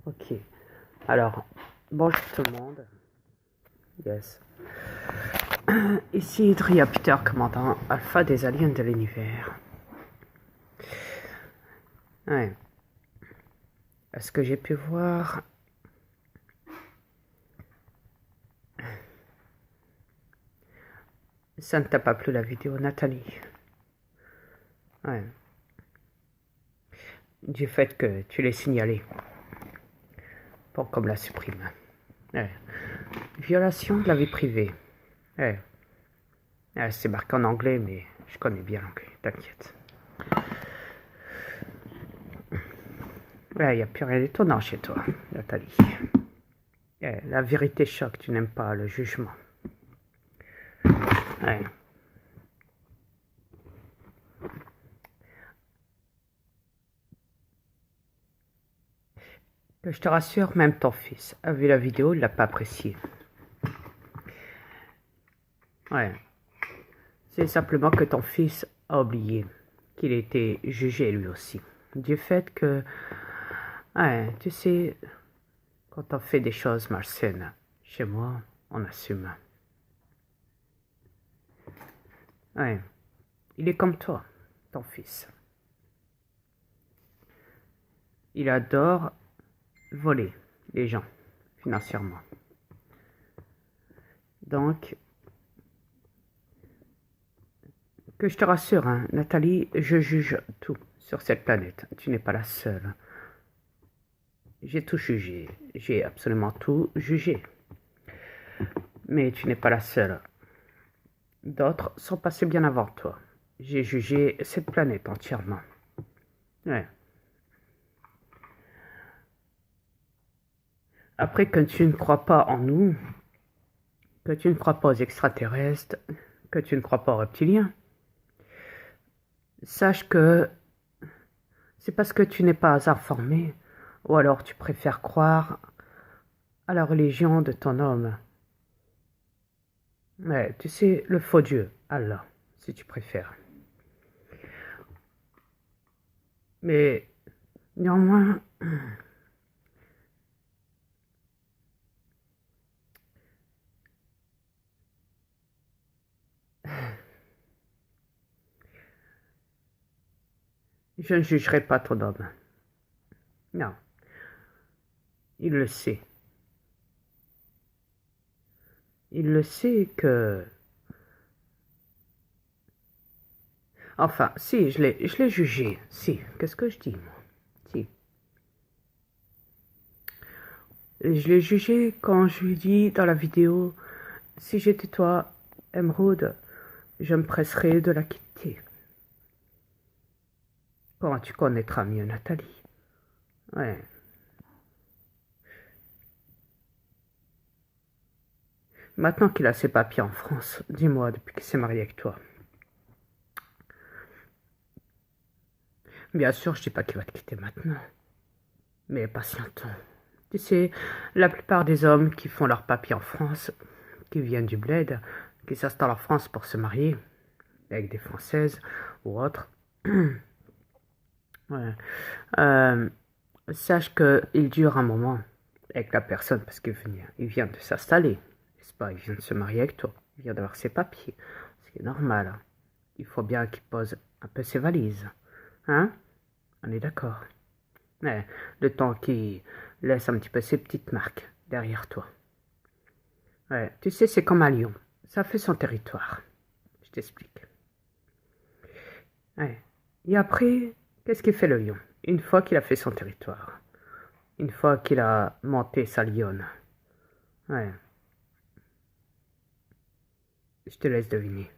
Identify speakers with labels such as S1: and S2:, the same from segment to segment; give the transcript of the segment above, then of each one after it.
S1: Ok. Alors, bonjour tout le monde. Yes. Ici Dria Peter, commandant Alpha des aliens de l'univers. Ouais. Est-ce que j'ai pu voir... Ça ne t'a pas plu la vidéo, Nathalie? Ouais. Du fait que tu l'aies signalé. Pour qu'on me la supprime. Ouais. Violation de la vie privée. Ouais. Ouais, c'est marqué en anglais, mais je connais bien l'anglais, t'inquiète. Ouais, il n'y a plus rien d'étonnant chez toi, Nathalie. Ouais, la vérité choque, tu n'aimes pas le jugement. Ouais. Que je te rassure, même ton fils a vu la vidéo, il l'a pas appréciée. Ouais. C'est simplement que ton fils a oublié qu'il a été jugé lui aussi. Du fait que, ouais, tu sais, quand on fait des choses malsaines, chez moi, on assume. Ouais. Il est comme toi, ton fils. Il adore voler les gens, financièrement. Donc, que je te rassure, hein, Nathalie, je juge tout sur cette planète. Tu n'es pas la seule. J'ai tout jugé. J'ai absolument tout jugé. Mais tu n'es pas la seule. D'autres sont passés bien avant toi. J'ai jugé cette planète entièrement. Ouais. Après que tu ne crois pas en nous, que tu ne crois pas aux extraterrestres, que tu ne crois pas aux reptiliens, sache que c'est parce que tu n'es pas informé, ou alors tu préfères croire à la religion de ton homme. Ouais, tu sais, le faux Dieu, Allah, si tu préfères. Mais néanmoins, je ne jugerai pas ton homme. Non, il le sait. Il le sait que... Enfin, si, je l'ai jugé. Si, qu'est-ce que je dis, moi? Si. Je l'ai jugé quand je lui dis dans la vidéo, si j'étais toi, Emeraude, je me presserais de la quitter. Comment tu connaîtras mieux Nathalie? Ouais. Maintenant qu'il a ses papiers en France, dis-moi, depuis qu'il s'est marié avec toi. Bien sûr, je dis pas qu'il va te quitter maintenant, mais patientons. Tu sais, la plupart des hommes qui font leurs papiers en France, qui viennent du bled, qui s'installent en France pour se marier, avec des Françaises ou autres, ouais. Euh, sache qu'il dure un moment avec la personne parce il vient de s'installer, n'est-ce pas? Il vient de se marier avec toi, il vient d'avoir ses papiers, ce qui est normal, hein. Il faut bien qu'il pose un peu ses valises, hein? On est d'accord? Ouais, le temps qu'il laisse un petit peu ses petites marques derrière toi. Ouais, tu sais, c'est comme un lion, ça fait son territoire. Je t'explique. Ouais. Et après, qu'est-ce qu'il fait le lion? Une fois qu'il a fait son territoire, une fois qu'il a monté sa lionne, ouais, je te laisse deviner.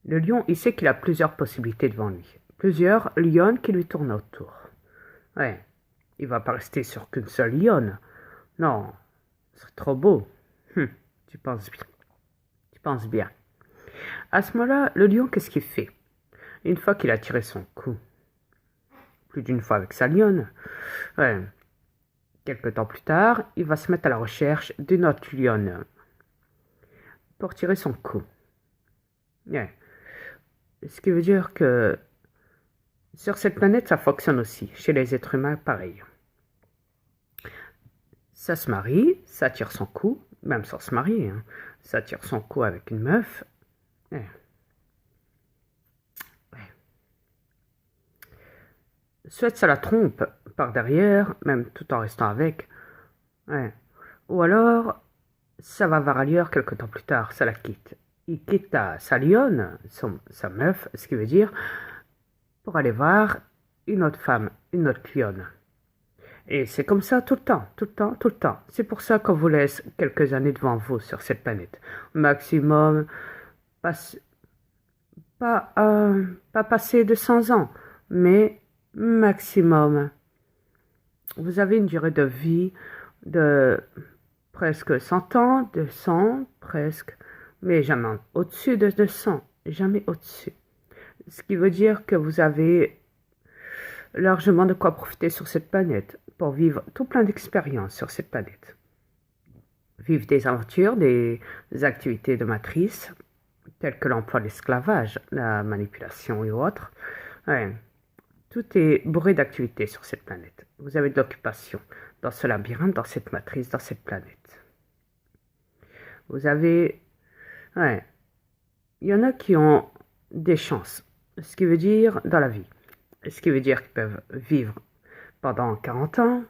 S1: Le lion, il sait qu'il a plusieurs possibilités devant lui. Plusieurs lionnes qui lui tournent autour. Ouais, il va pas rester sur qu'une seule lionne. Non, ce serait trop beau. Tu penses bien. Tu penses bien. À ce moment-là, le lion, qu'est-ce qu'il fait? Une fois qu'il a tiré son coup, plus d'une fois avec sa lionne, ouais, quelque temps plus tard, il va se mettre à la recherche d'une autre lionne pour tirer son coup. Ouais. Ce qui veut dire que Sur cette planète, ça fonctionne aussi. Chez les êtres humains, pareil. Ça se marie, ça tire son coup, même sans se marier, hein. Ça tire son coup avec une meuf. Ouais. Ouais. Soit ça la trompe par derrière, même tout en restant avec. Ouais. Ou alors, ça va voir ailleurs quelque temps plus tard, ça la quitte. Il quitte sa lionne, sa meuf, ce qui veut dire, pour aller voir une autre femme, une autre lionne. Et c'est comme ça tout le temps, tout le temps, tout le temps. C'est pour ça qu'on vous laisse quelques années devant vous sur cette planète. Maximum, pas, pas, pas passer de 100 ans, mais maximum. Vous avez une durée de vie de presque 100 ans, 200 presque, mais jamais au-dessus de 200, jamais au-dessus. Ce qui veut dire que vous avez largement de quoi profiter sur cette planète pour vivre tout plein d'expériences sur cette planète. Vivre des aventures, des activités de matrice, telles que l'emploi de l'esclavage, la manipulation et autres. Ouais. Tout est bourré d'activités sur cette planète. Vous avez de l'occupation dans ce labyrinthe, dans cette matrice, dans cette planète. Vous avez... Ouais. Il y en a qui ont des chances, ce qui veut dire dans la vie. Ce qui veut dire qu'ils peuvent vivre pendant 40 ans,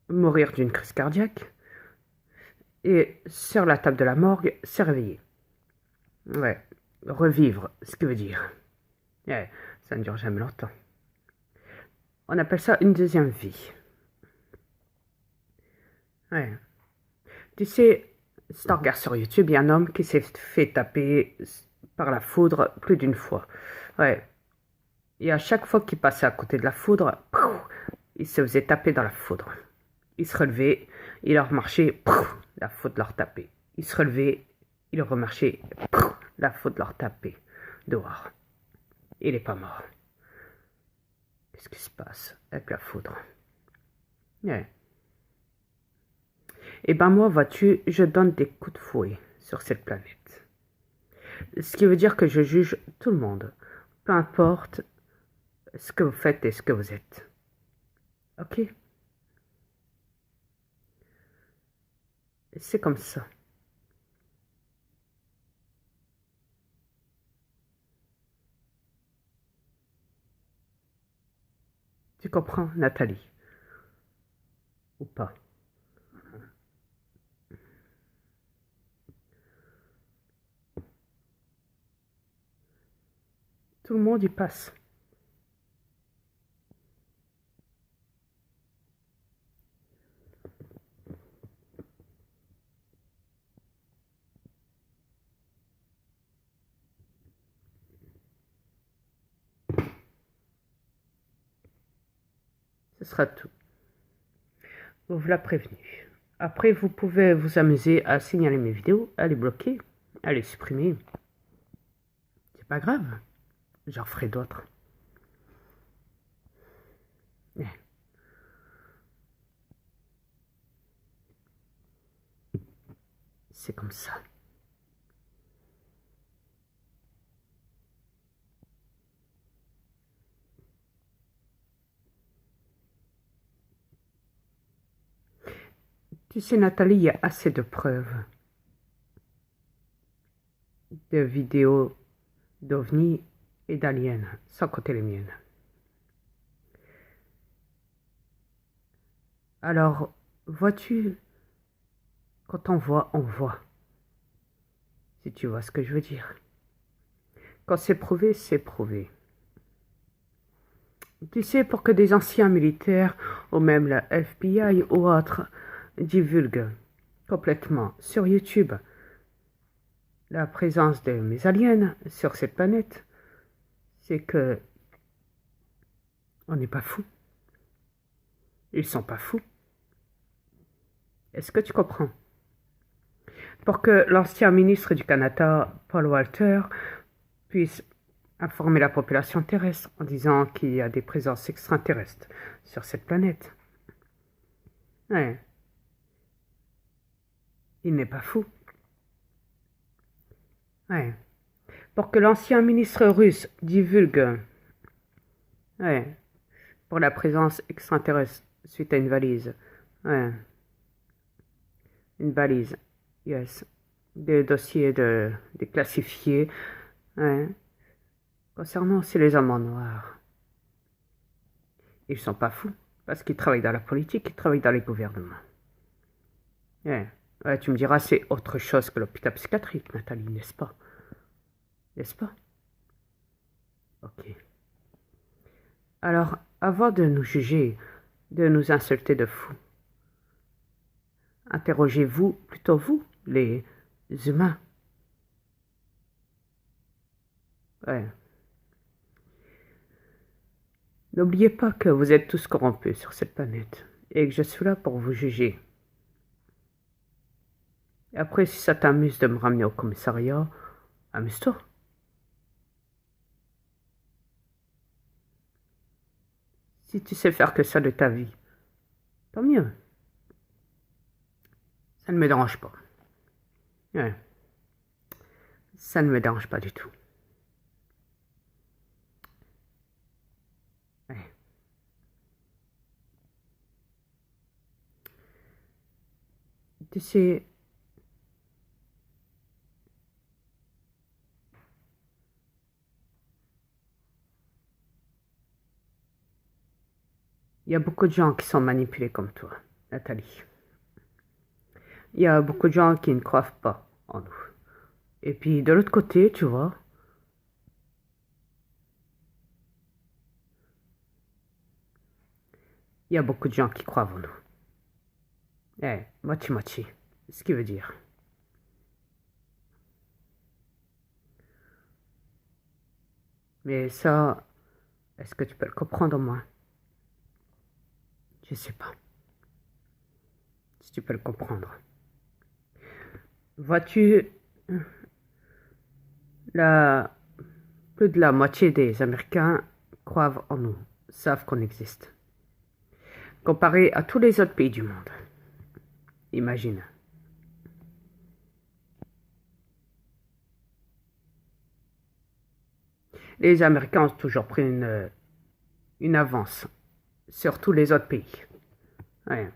S1: mourir d'une crise cardiaque, et sur la table de la morgue, se réveiller. Ouais, revivre, ce qui veut dire. Ouais, ça ne dure jamais longtemps. On appelle ça une deuxième vie. Ouais. Tu sais, si tu regardes sur YouTube, il y a un homme qui s'est fait taper par la foudre plus d'une fois. Ouais. Et à chaque fois qu'il passait à côté de la foudre, il se faisait taper dans la foudre. Il se relevait, il remarchait, la foudre leur tapait. Il se relevait, il remarchait, la foudre leur tapait dehors. Il n'est pas mort. Qu'est-ce qui se passe avec la foudre? Ouais. Eh ben moi, vois-tu, je donne des coups de fouet sur cette planète. Ce qui veut dire que je juge tout le monde, peu importe ce que vous faites et ce que vous êtes. Ok? C'est comme ça. Tu comprends, Nathalie? Ou pas? Tout le monde y passe. Ce sera tout. Vous l'a prévenu. Après, vous pouvez vous amuser à signaler mes vidéos, à les bloquer, à les supprimer. C'est pas grave. J'en ferai d'autres. C'est comme ça. Tu sais, Nathalie, il y a assez de preuves de vidéos d'ovnis et d'aliens, sans compter les miennes. Alors, vois-tu, quand on voit. Si tu vois ce que je veux dire. Quand c'est prouvé, c'est prouvé. Tu sais, pour que des anciens militaires, ou même la FBI ou autres, divulguent complètement sur YouTube la présence de mes aliens sur cette planète, c'est que on n'est pas fous. Ils sont pas fous. Est-ce que tu comprends? Pour que l'ancien ministre du Canada, Paul Walter, puisse informer la population terrestre en disant qu'il y a des présences extraterrestres sur cette planète. Ouais. Il n'est pas fou. Ouais. Pour que l'ancien ministre russe divulgue, Ouais. Pour la présence extraterrestre suite à une valise. Ouais. Une valise. Yes. Des dossiers déclassifiés. Ouais. Concernant aussi les amants noirs. Ils sont pas fous. Parce qu'ils travaillent dans la politique, ils travaillent dans les gouvernements. Ouais. Ouais, tu me diras, c'est autre chose que l'hôpital psychiatrique, Nathalie, n'est-ce pas? N'est-ce pas? Ok. Alors, avant de nous juger, de nous insulter de fous, interrogez-vous, plutôt vous, les humains. Ouais. N'oubliez pas que vous êtes tous corrompus sur cette planète et que je suis là pour vous juger. Et après, si ça t'amuse de me ramener au commissariat, amuse-toi. Si tu sais faire que ça de ta vie, tant mieux. Ça ne me dérange pas. Ouais. Ça ne me dérange pas du tout. Ouais. Tu sais, il y a beaucoup de gens qui sont manipulés comme toi, Nathalie. Il y a beaucoup de gens qui ne croient pas en nous. Et puis de l'autre côté, tu vois, il y a beaucoup de gens qui croient en nous. Mochi-mochi, ce qui veut dire. Mais ça, est-ce que tu peux le comprendre au moins? Je sais pas si tu peux le comprendre. Vois-tu, la... plus de la moitié des Américains croient en nous, savent qu'on existe. Comparé à tous les autres pays du monde. Imagine. Les Américains ont toujours pris une avance sur tous les autres pays. Ouais.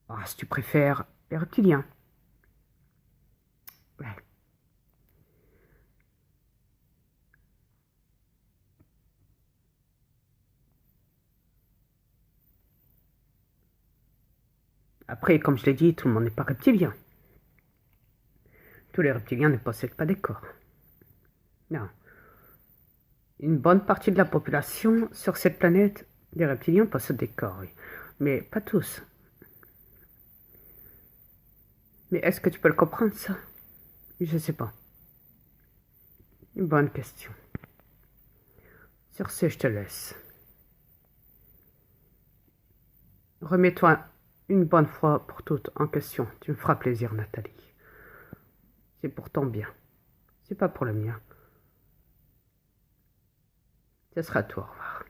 S1: Ah, si tu préfères, les reptiliens. Ouais. Après, comme je l'ai dit, tout le monde n'est pas reptilien. Tous les reptiliens ne possèdent pas des corps. Non. Une bonne partie de la population sur cette planète, des reptiliens possèdent des corps, oui. Mais pas tous. Mais est-ce que tu peux le comprendre, ça? Je sais pas. Une bonne question. Sur ce, je te laisse. Remets-toi une bonne fois pour toutes en question. Tu me feras plaisir, Nathalie. C'est pour ton bien. C'est pas pour le mien. Ce sera à toi. Au revoir.